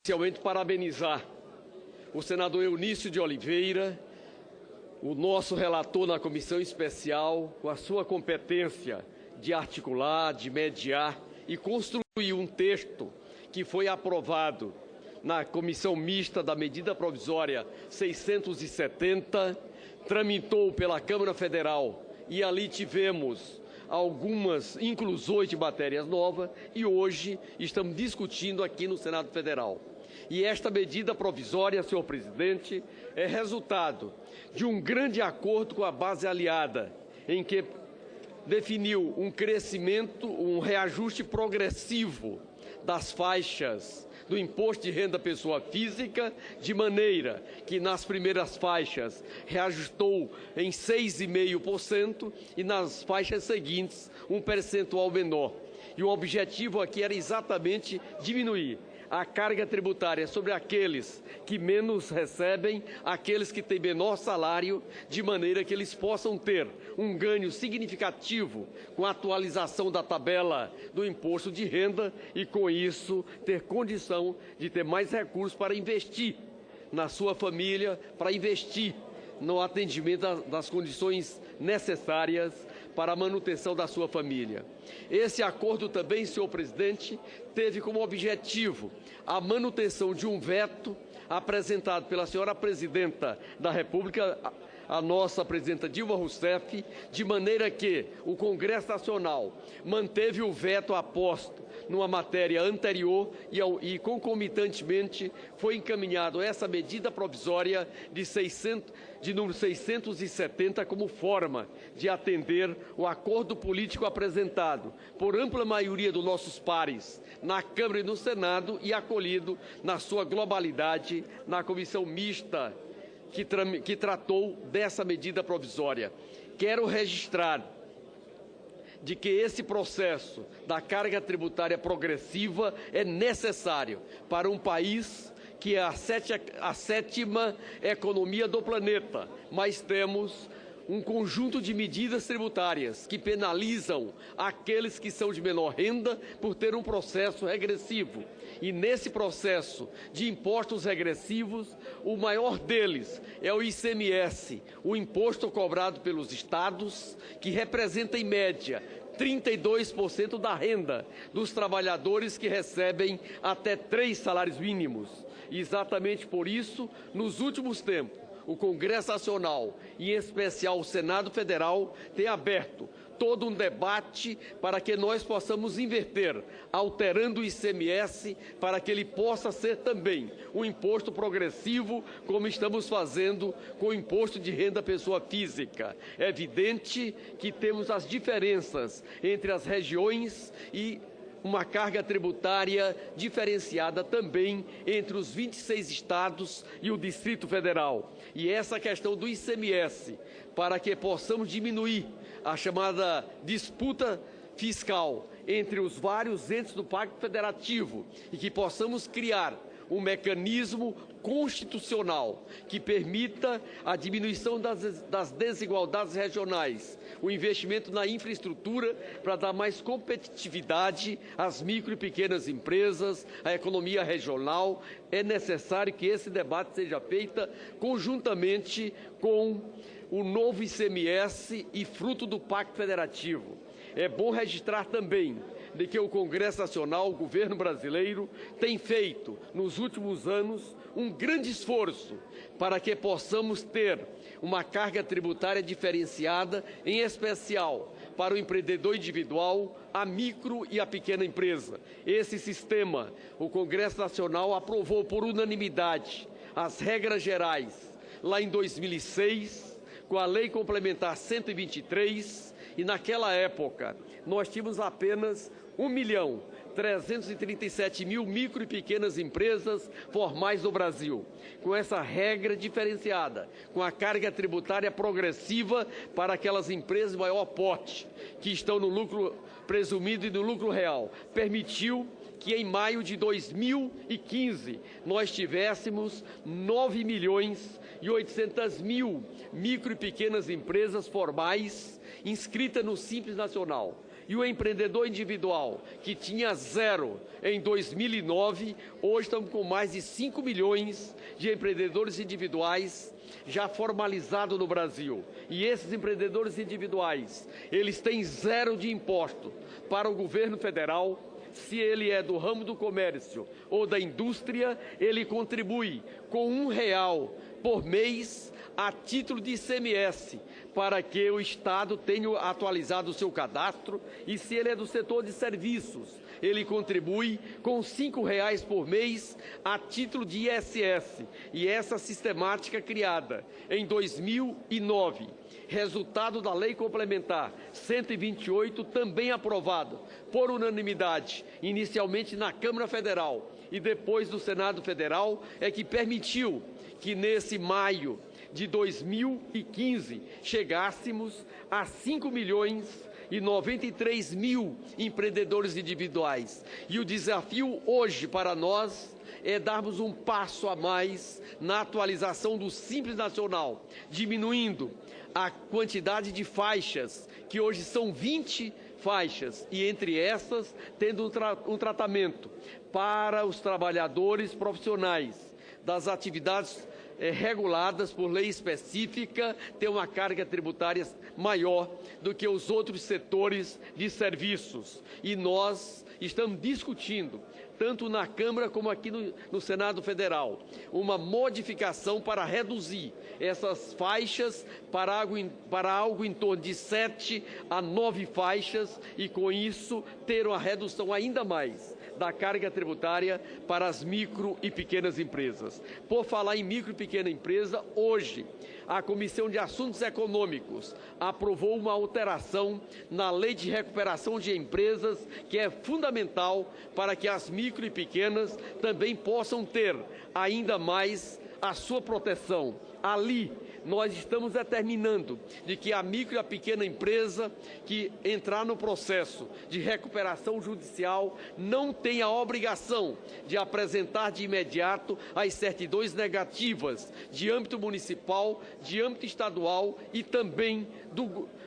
Inicialmente, parabenizar o senador Eunício de Oliveira, o nosso relator na comissão especial, com a sua competência de articular, de mediar e construir um texto que foi aprovado na comissão mista da medida provisória 670, tramitou pela Câmara Federal e ali tivemos algumas inclusões de matérias novas e hoje estamos discutindo aqui no Senado Federal. E esta medida provisória, senhor presidente, é resultado de um grande acordo com a base aliada, em que definiu um crescimento, um reajuste progressivo das faixas do imposto de renda pessoa física, de maneira que nas primeiras faixas reajustou em 6,5% e nas faixas seguintes um percentual menor. E o objetivo aqui era exatamente diminuir a carga tributária sobre aqueles que menos recebem, aqueles que têm menor salário, de maneira que eles possam ter um ganho significativo com a atualização da tabela do imposto de renda e, com isso, ter condição de ter mais recursos para investir na sua família, para investir no atendimento das condições necessárias para a manutenção da sua família. Esse acordo também, senhor presidente, teve como objetivo a manutenção de um veto apresentado pela senhora presidenta da República, a nossa presidenta Dilma Rousseff, de maneira que o Congresso Nacional manteve o veto aposto numa matéria anterior e concomitantemente foi encaminhado essa medida provisória de número 670 como forma de atender o acordo político apresentado por ampla maioria dos nossos pares na Câmara e no Senado e acolhido na sua globalidade na comissão mista que tratou dessa medida provisória. Quero registrar de que esse processo da carga tributária progressiva é necessário para um país que é a sétima economia do planeta, mas temos um conjunto de medidas tributárias que penalizam aqueles que são de menor renda por ter um processo regressivo. E nesse processo de impostos regressivos, o maior deles é o ICMS, o imposto cobrado pelos estados, que representa em média 32% da renda dos trabalhadores que recebem até 3 salários mínimos. E exatamente por isso, nos últimos tempos, o Congresso Nacional, e em especial o Senado Federal, tem aberto todo um debate para que nós possamos inverter, alterando o ICMS para que ele possa ser também um imposto progressivo, como estamos fazendo com o imposto de renda pessoa física. É evidente que temos as diferenças entre as regiões e uma carga tributária diferenciada também entre os 26 estados e o Distrito Federal. E essa questão do ICMS, para que possamos diminuir a chamada disputa fiscal entre os vários entes do Pacto Federativo e que possamos criar um mecanismo constitucional que permita a diminuição das desigualdades regionais, o investimento na infraestrutura para dar mais competitividade às micro e pequenas empresas, à economia regional. É necessário que esse debate seja feito conjuntamente com o novo ICMS e fruto do Pacto Federativo. É bom registrar também de que o Congresso Nacional, o governo brasileiro, tem feito, nos últimos anos, um grande esforço para que possamos ter uma carga tributária diferenciada, em especial para o empreendedor individual, a micro e a pequena empresa. Esse sistema, o Congresso Nacional aprovou por unanimidade as regras gerais lá em 2006, com a Lei Complementar 123, e naquela época nós tínhamos apenas 1.337.000 micro e pequenas empresas formais no Brasil. Com essa regra diferenciada, com a carga tributária progressiva para aquelas empresas de maior porte, que estão no lucro presumido e no lucro real, permitiu que em maio de 2015 nós tivéssemos 9.800.000 micro e pequenas empresas formais inscritas no Simples Nacional. E o empreendedor individual, que tinha 0 em 2009, hoje estamos com mais de 5 milhões de empreendedores individuais já formalizados no Brasil. E esses empreendedores individuais, eles têm 0 de imposto para o governo federal. Se ele é do ramo do comércio ou da indústria, ele contribui com R$1 por mês a título de ICMS, para que o Estado tenha atualizado o seu cadastro. E se ele é do setor de serviços, ele contribui com R$5 por mês a título de ISS. E essa sistemática criada em 2009, resultado da Lei Complementar 128, também aprovada por unanimidade, inicialmente na Câmara Federal e depois no Senado Federal, é que permitiu que nesse maio de 2015 chegássemos a 5.093.000 empreendedores individuais. E o desafio hoje para nós é darmos um passo a mais na atualização do Simples Nacional, diminuindo a quantidade de faixas, que hoje são 20 faixas, e entre essas tendo um tratamento para os trabalhadores profissionais das atividades reguladas por lei específica, ter uma carga tributária maior do que os outros setores de serviços. E nós estamos discutindo, tanto na Câmara como aqui no Senado Federal, uma modificação para reduzir essas faixas para algo em torno de 7 a 9 faixas e, com isso, ter uma redução ainda mais da carga tributária para as micro e pequenas empresas. Por falar em micro e pequena empresa, hoje a Comissão de Assuntos Econômicos aprovou uma alteração na Lei de Recuperação de Empresas, que é fundamental para que as micro e pequenas também possam ter ainda mais a sua proteção. Ali, nós estamos determinando de que a micro e a pequena empresa que entrar no processo de recuperação judicial não tenha a obrigação de apresentar de imediato as certidões negativas de âmbito municipal, de âmbito estadual e também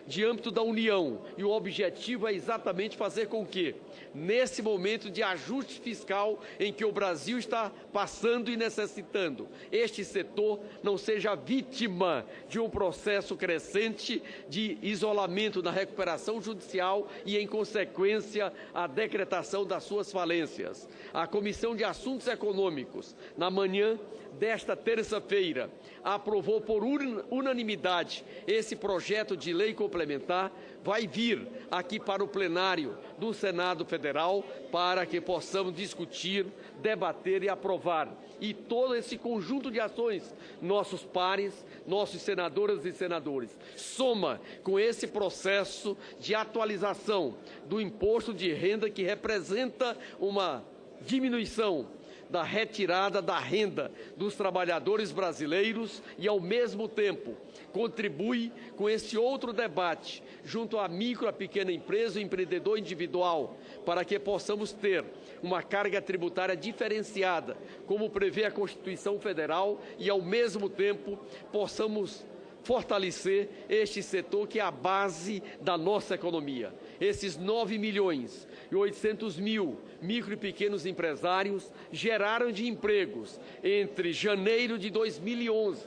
de âmbito da União. E o objetivo é exatamente fazer com que, nesse momento de ajuste fiscal em que o Brasil está passando e necessitando, este setor não seja vítima de um processo crescente de isolamento na recuperação judicial e, em consequência, a decretação das suas falências. A Comissão de Assuntos Econômicos, na manhã desta terça-feira, aprovou por unanimidade esse projeto de lei complementar. Vai vir aqui para o plenário do Senado Federal para que possamos discutir, debater e aprovar. E todo esse conjunto de ações, nossos pares, nossos senadoras e senadores, soma com esse processo de atualização do imposto de renda, que representa uma diminuição da retirada da renda dos trabalhadores brasileiros e, ao mesmo tempo, contribui com esse outro debate junto à micro, à pequena empresa, o empreendedor individual, para que possamos ter uma carga tributária diferenciada, como prevê a Constituição Federal, e, ao mesmo tempo, possamos fortalecer este setor que é a base da nossa economia. Esses 9.800.000 micro e pequenos empresários geraram de empregos entre janeiro de 2011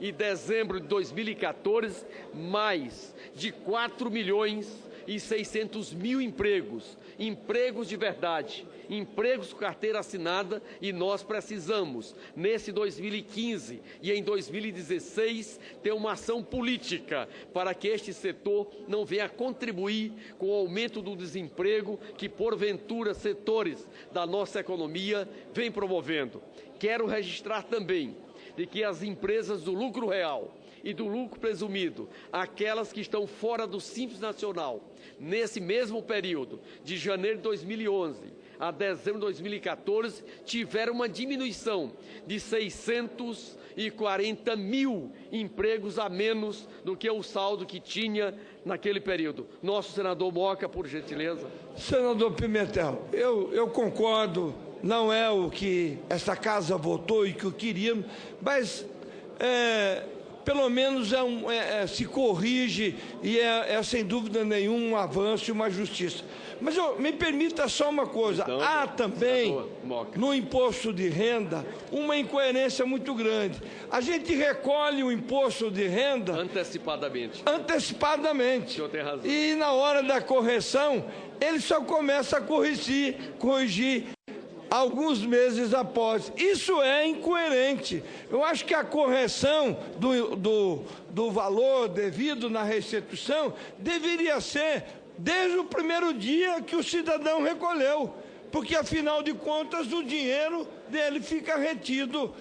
e dezembro de 2014 mais de 4.600.000 empregos, empregos de verdade, empregos com carteira assinada, e nós precisamos, nesse 2015 e em 2016, ter uma ação política para que este setor não venha contribuir com o aumento do desemprego que, porventura, setores da nossa economia vêm promovendo. Quero registrar também de que as empresas do lucro real e do lucro presumido, aquelas que estão fora do Simples Nacional, nesse mesmo período, de janeiro de 2011 a dezembro de 2014, tiveram uma diminuição de 640.000 empregos a menos do que o saldo que tinha naquele período. Nosso senador Moca, por gentileza. Senador Pimentel, eu concordo, não é o que esta casa votou e que eu queríamos, mas pelo menos se corrige e é sem dúvida nenhuma um avanço e uma justiça. Mas me permita só uma coisa, então, há também no imposto de renda uma incoerência muito grande. A gente recolhe o imposto de renda antecipadamente. O senhor tem razão. E na hora da correção, ele só começa a corrigir alguns meses após. Isso é incoerente. Eu acho que a correção do valor devido na restituição deveria ser desde o primeiro dia que o cidadão recolheu, porque, afinal de contas, o dinheiro dele fica retido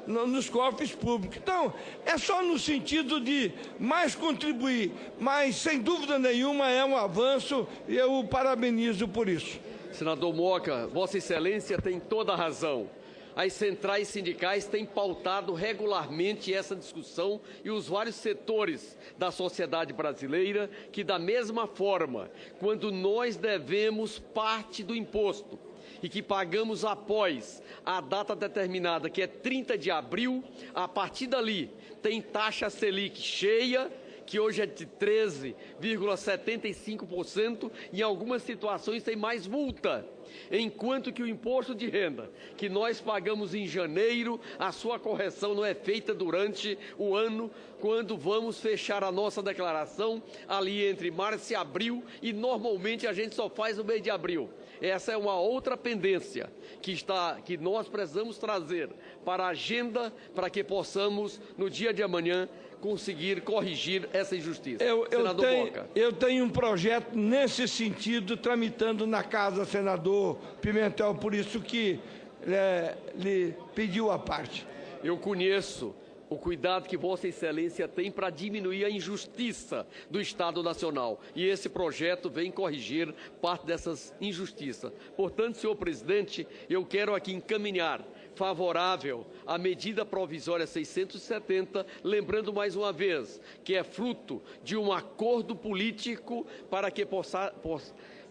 nos cofres públicos. Então, é só no sentido de mais contribuir, mas, sem dúvida nenhuma, é um avanço e eu o parabenizo por isso. Senador Moca, Vossa Excelência tem toda a razão. As centrais sindicais têm pautado regularmente essa discussão e os vários setores da sociedade brasileira que, da mesma forma, quando nós devemos parte do imposto e que pagamos após a data determinada, que é 30 de abril, a partir dali tem taxa Selic cheia, que hoje é de 13,75%, e em algumas situações tem mais multa. Enquanto que o imposto de renda, que nós pagamos em janeiro, a sua correção não é feita durante o ano, quando vamos fechar a nossa declaração ali entre março e abril, e normalmente a gente só faz no mês de abril. Essa é uma outra pendência que nós precisamos trazer para a agenda, para que possamos, no dia de amanhã, conseguir corrigir essa injustiça. Eu tenho um projeto nesse sentido tramitando na casa, senador Pimentel, por isso que lhe pediu a parte. Eu conheço o cuidado que Vossa Excelência tem para diminuir a injustiça do Estado Nacional. E esse projeto vem corrigir parte dessas injustiças. Portanto, senhor presidente, eu quero aqui encaminhar favorável à medida provisória 670, lembrando mais uma vez que é fruto de um acordo político para que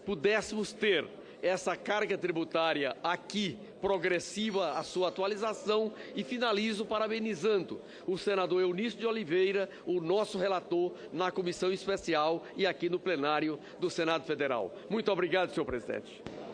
pudéssemos ter essa carga tributária aqui progressiva, a sua atualização, e finalizo parabenizando o senador Eunício de Oliveira, o nosso relator na comissão especial e aqui no plenário do Senado Federal. Muito obrigado, senhor presidente.